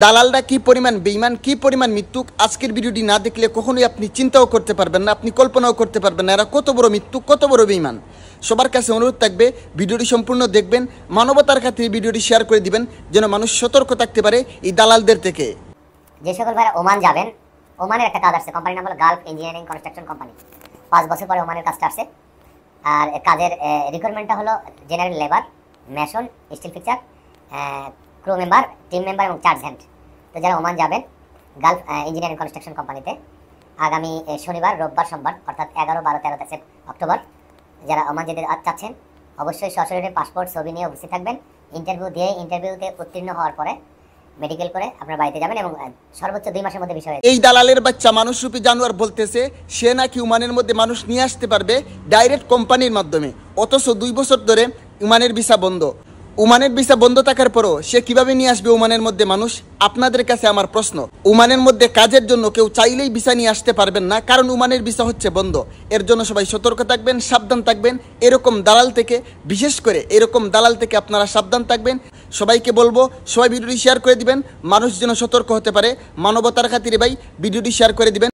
দালালরা কি পরিমাণ বেঈমান, কি পরিমাণ মৃত্যুক আজকের ভিডিওটি না দেখলে কখনোই আপনি চিন্তাও করতে পারবেন না, আপনি কল্পনাও করতে পারবেন না এরা কত বড় মৃত্যুক, কত বড় বেঈমান। সবার কাছে অনুরোধ থাকবে ভিডিওটি সম্পূর্ণ দেখবেন, মানবতার খাতিরে ভিডিওটি শেয়ার করে দিবেন যেন মানুষ সতর্ক থাকতে পারে এই দালালদের থেকে। যে সকল ভাইরা ওমান যাবেন, ওমানের একটা কাজ আসছে, কোম্পানির নাম হলো গালফ ইঞ্জিনিয়ারিং কনস্ট্রাকশন কোম্পানি। 5 বছর পরে ওমানের কাজটা আসছে। আর কাজের রিকোয়ারমেন্টটা হলো general labour, mason, still fixer, crew member, team member এবং চার্জ হ্যান্ড। তো যারা ওমান যাবেন গালফ ইঞ্জিনিয়ারিং কনস্ট্রাকশন কোম্পানিতে আগামী শনিবার, রোববার, সোমবার অর্থাৎ 11, 12, 13 অক্টোবর যারা ওমান যেতে চাচ্ছেন অবশ্যই সশরীরে পাসপোর্ট ছবি নিয়ে উপস্থিত থাকবেন। ইন্টারভিউতে উত্তীর্ণ হওয়ার পরে মেডিকেল করে আপনার বাড়িতে যাবেন এবং সর্বোচ্চ 2 মাসের মধ্যে বিষয়। এই দালালের বাচ্চা মানুষরূপী জানোয়ার বলতেছে সে নাকি ওমানের মধ্যে মানুষ নিয়ে আসতে পারবে ডাইরেক্ট কোম্পানির মাধ্যমে, অথচ 2 বছর ধরে ওমানের ভিসা বন্ধ। ওমানের ভিসা বন্ধ থাকার পরও সে কিভাবে নিয়ে আসবে ওমানের মধ্যে মানুষ? আপনাদের কাছে আমার প্রশ্ন, ওমানের মধ্যে কাজের জন্য কেউ চাইলেই ভিসা নিয়ে আসতে পারবেন না, কারণ ওমানের ভিসা হচ্ছে বন্ধ। এর জন্য সবাই সতর্ক থাকবেন, সাবধান থাকবেন। এরকম দালাল থেকে, বিশেষ করে এরকম দালাল থেকে আপনারা সাবধান থাকবেন। সবাইকে বলবো সবাই ভিডিওটি শেয়ার করে দিবেন, মানুষ যেন সতর্ক হতে পারে। মানবতার খাতিরে ভাই ভিডিওটি শেয়ার করে দিবেন।